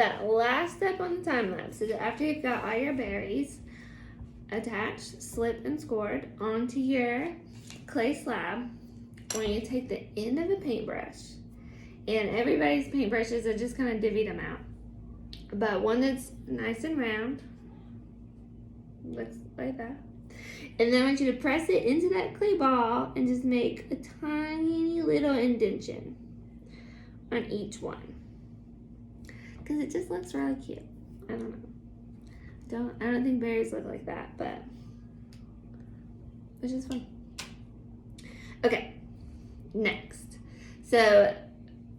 The last step on the time lapse is after you've got all your berries attached, slipped, and scored onto your clay slab, when you take the end of a paintbrush, and everybody's paintbrushes are just kind of divvied them out, but one that's nice and round, looks like that. And then I want you to press it into that clay ball and just make a tiny little indentation on each one. Because it just looks really cute. I don't know. I don't think berries look like that, but it's just fun. Okay, next. So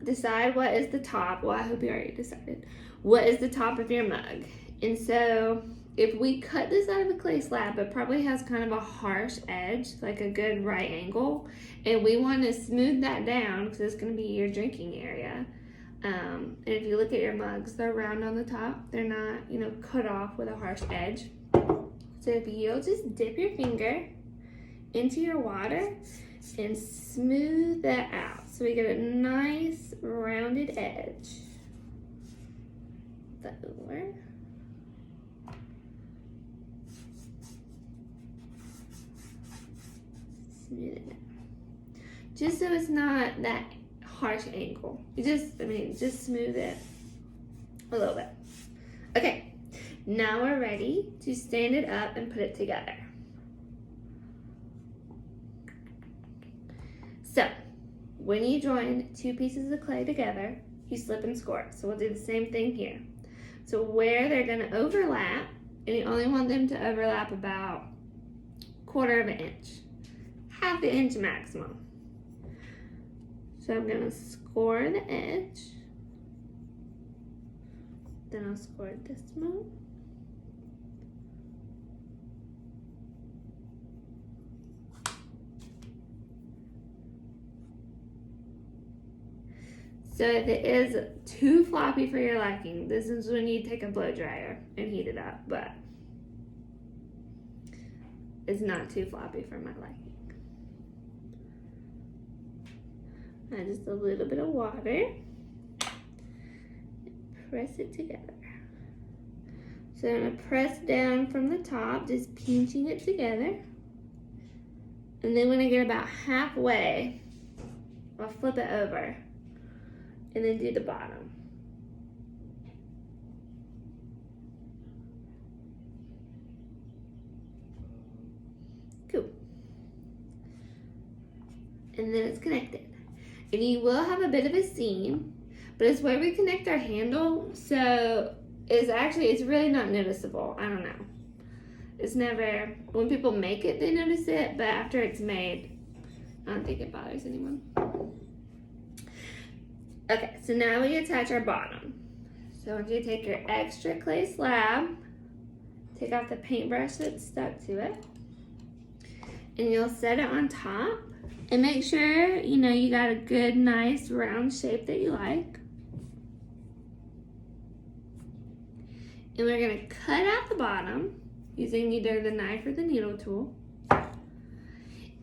decide what is the top. Well, I hope you already decided. What is the top of your mug? And so if we cut this out of a clay slab, it probably has kind of a harsh edge, like a good right angle. And we want to smooth that down because it's going to be your drinking area. And if you look at your mugs, they're round on the top. They're not, cut off with a harsh edge. So if you'll just dip your finger into your water and smooth that out. So we get a nice rounded edge. That over. Smooth it out. Just so it's not that harsh angle. Just smooth it a little bit. Okay, now we're ready to stand it up and put it together. So, when you join two pieces of clay together, you slip and score. So we'll do the same thing here. So where they're gonna overlap, and you only want them to overlap about 1/4 inch, 1/2 inch maximum. So I'm gonna score the edge. Then I'll score this one. So if it is too floppy for your liking, this is when you take a blow dryer and heat it up, but it's not too floppy for my liking. Add just a little bit of water. Press it together. So I'm gonna press down from the top, just pinching it together. And then when I get about halfway, I'll flip it over and then do the bottom. Cool. And then it's connected. And you will have a bit of a seam, but it's where we connect our handle, so it's really not noticeable. I don't know. It's never, when people make it, they notice it, but after it's made, I don't think it bothers anyone. Okay, so now we attach our bottom. So I want you to take your extra clay slab, take off the paintbrush that's stuck to it, and you'll set it on top. And make sure, you got a good, nice, round shape that you like. And we're gonna cut out the bottom using either the knife or the needle tool.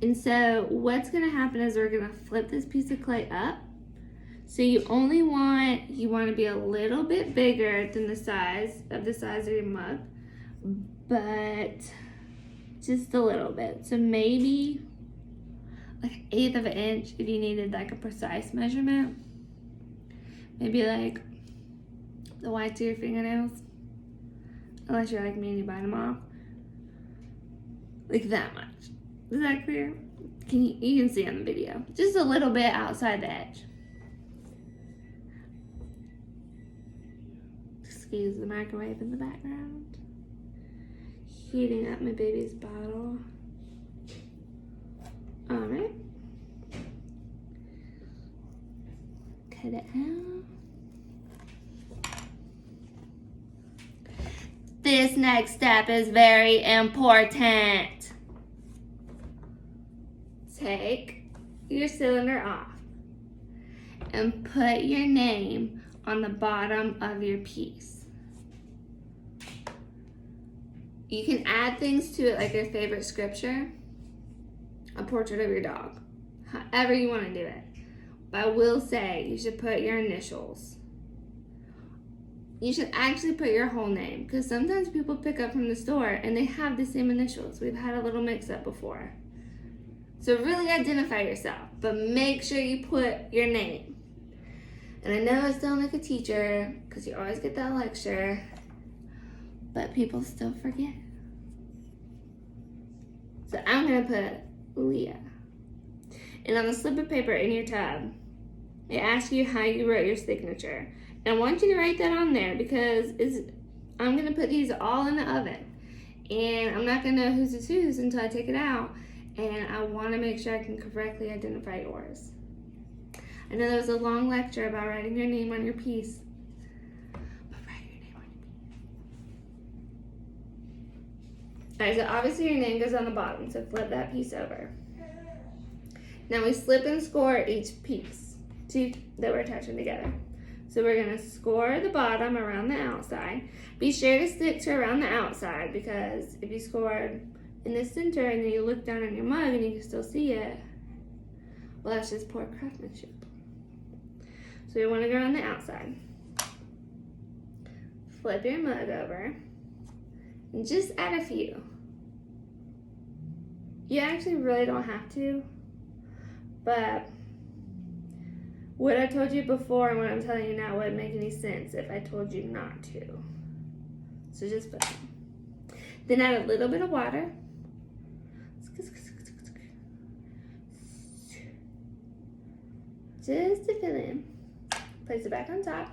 And so what's gonna happen is we're gonna flip this piece of clay up. So you want to be a little bit bigger than the size of your mug, but just a little bit. So maybe like 1/8 of an inch if you needed like a precise measurement. Maybe like the whites of your fingernails, unless you're like me and you bite them off. Like that much. Is that clear? You can see on the video. Just a little bit outside the edge. Excuse the microwave in the background. Heating up my baby's bottle. Alright. Cut it out. This next step is very important. Take your cylinder off and put your name on the bottom of your piece. You can add things to it like your favorite scripture, a portrait of your dog, however you want to do it. But I will say you should put your initials you should actually put your whole name, because sometimes people pick up from the store and they have the same initials. We've had a little mix-up before. So really identify yourself, but make sure you put your name. And I know I sound like a teacher, because you always get that lecture, but people still forget. So I'm going to put Leah. And on the slip of paper in your tub, it asks you how you wrote your signature. And I want you to write that on there, because I'm going to put these all in the oven. And I'm not going to know whose is whose until I take it out. And I want to make sure I can correctly identify yours. I know there was a long lecture about writing your name on your piece. But write your name on your piece. Alright, so obviously your name goes on the bottom, so flip that piece over. Now we slip and score each piece that we're attaching together. So we're going to score the bottom around the outside. Be sure to stick to around the outside, because if you scored in the center and then you look down on your mug and you can still see it, well, that's just poor craftsmanship. So you want to go on the outside. Flip your mug over and just add a few. You actually really don't have to, but what I told you before and what I'm telling you now wouldn't make any sense if I told you not to. So just put them. Then add a little bit of water. Just to fill in. Place it back on top.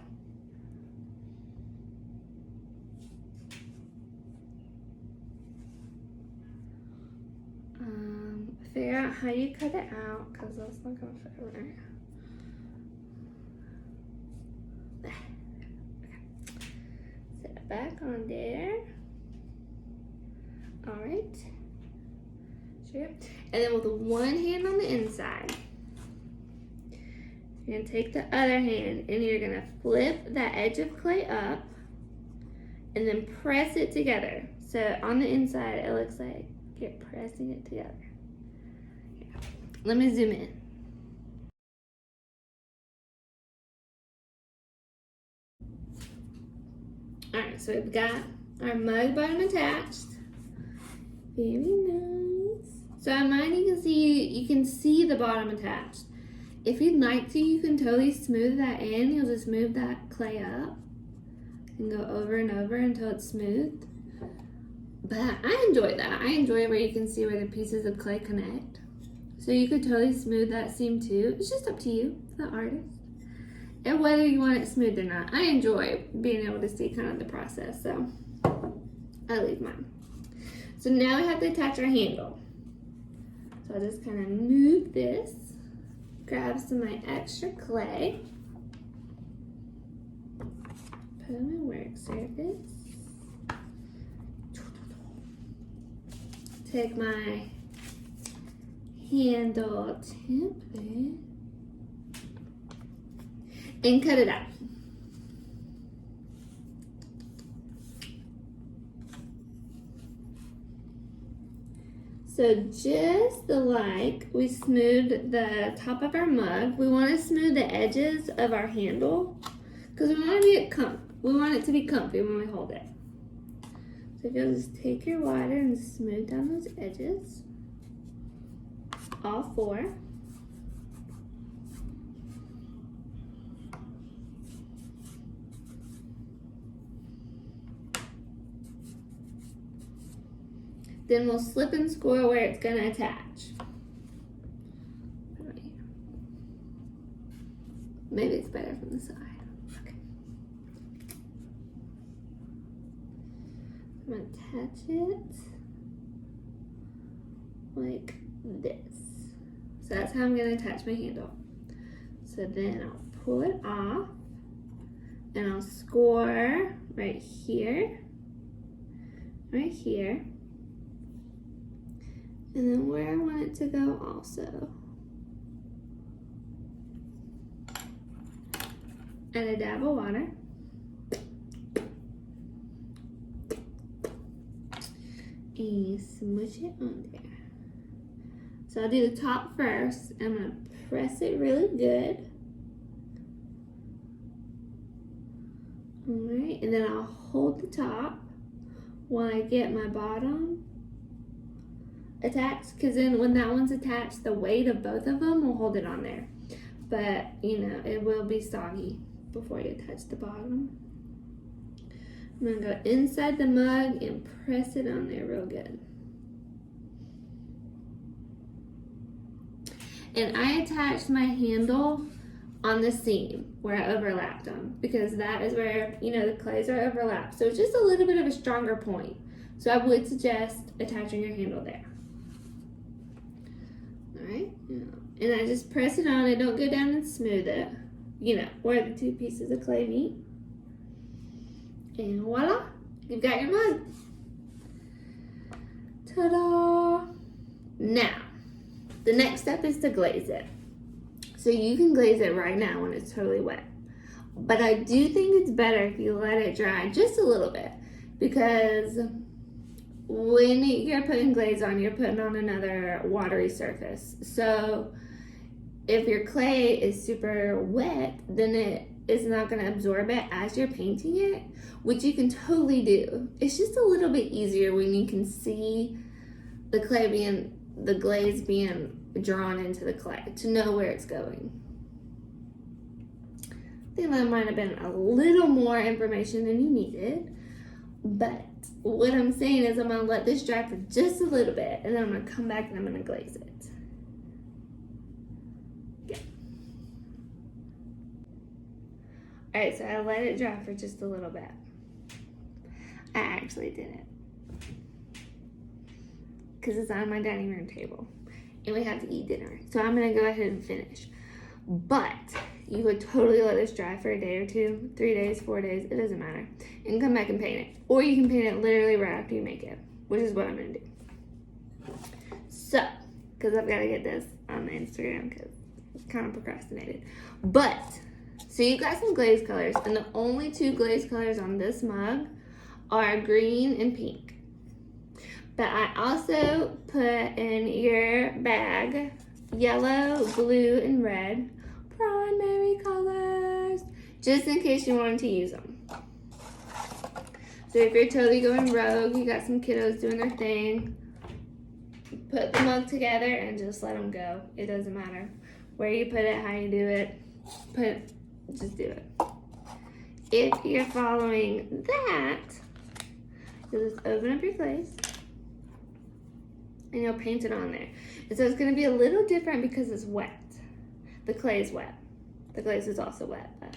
Figure out how you cut it out, because that's not going to fit right. Set it back on there. Alright. Sure. And then with one hand on the inside, you're going to take the other hand and you're going to flip that edge of clay up and then press it together. So on the inside, it looks like you're pressing it together. Let me zoom in. Alright, so we've got our mug bottom attached. Very nice. So on mine you can see the bottom attached. If you'd like to, you can totally smooth that in. You'll just move that clay up and go over and over until it's smooth. But I enjoy that. I enjoy where you can see where the pieces of clay connect. So you could totally smooth that seam too. It's just up to you, the artist. And whether you want it smooth or not. I enjoy being able to see kind of the process, so I leave mine. So now we have to attach our handle. So I'll just kind of move this, grab some of my extra clay, put on my work surface, take my handle template and cut it out. So just like we smoothed the top of our mug, we want to smooth the edges of our handle because we want it to be comfy when we hold it. So if you'll just take your water and smooth down those edges, all four. Then we'll slip and score where it's going to attach. Right. Maybe it's better from the side. Okay. I'm going to attach it like this. So that's how I'm going to attach my handle. So then I'll pull it off and I'll score right here, and then where I want it to go also. And a dab of water. And smoosh it on there. So I'll do the top first. I'm going to press it really good. Alright, Okay, and then I'll hold the top while I get my bottom attached, because then when that one's attached, the weight of both of them will hold it on there. But, you know, it will be soggy before you attach the bottom. I'm going to go inside the mug and press it on there real good. And I attached my handle on the seam where I overlapped them, because that is where, you know, the clays are overlapped. So it's just a little bit of a stronger point. So I would suggest attaching your handle there. Alright, and I just press it on. I don't go down and smooth it, you know, where the two pieces of clay meet. And voila, you've got your mug. Ta-da! Now, the next step is to glaze it. So you can glaze it right now when it's totally wet. But I do think it's better if you let it dry just a little bit, because when you're putting glaze on, you're putting on another watery surface. So if your clay is super wet, then it is not going to absorb it as you're painting it, which you can totally do. It's just a little bit easier when you can see the glaze being drawn into the clay to know where it's going. I think that might have been a little more information than you needed, but what I'm saying is I'm going to let this dry for just a little bit, and then I'm going to come back and I'm going to glaze it. Yeah. Alright, so I let it dry for just a little bit. I actually didn't, because it's on my dining room table and we have to eat dinner. So I'm going to go ahead and finish. But you would totally let this dry for a day or two, 3 days, 4 days, it doesn't matter, and come back and paint it. Or you can paint it literally right after you make it, which is what I'm going to do. So, because I've got to get this on the Instagram because I kind of procrastinated. But, so you've got some glaze colors, and the only two glaze colors on this mug are green and pink. But I also put in your bag yellow, blue, and red primary colors, just in case you wanted to use them. So if you're totally going rogue, you got some kiddos doing their thing, put the mug together and just let them go. It doesn't matter where you put it, how you do it, just do it. If you're following that, you'll just open up your glaze and you'll paint it on there. And so it's going to be a little different because it's wet. The clay is wet. The glaze is also wet. But.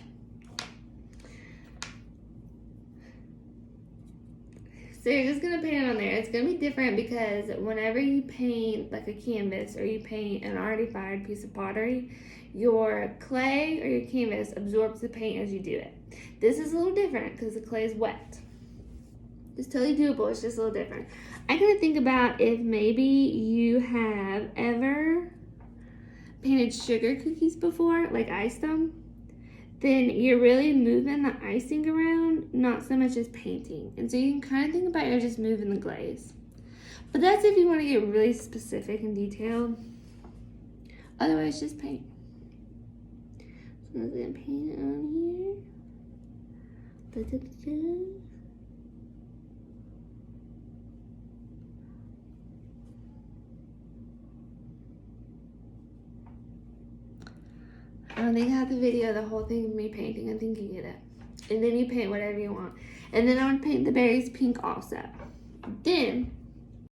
So you're just going to paint it on there. It's going to be different because whenever you paint like a canvas or you paint an already fired piece of pottery, your clay or your canvas absorbs the paint as you do it. This is a little different because the clay is wet. It's totally doable. It's just a little different. I'm going to think about if maybe you have ever painted sugar cookies before, like iced them, then you're really moving the icing around, not so much as painting. And so you can kind of think about you're just moving the glaze. But that's if you want to get really specific and detailed. Otherwise, just paint. So I'm going to paint it on here. Da-da-da-da. I don't think I have the video, the whole thing of me painting. I think you get it. And then you paint whatever you want. And then I want to paint the berries pink also. Then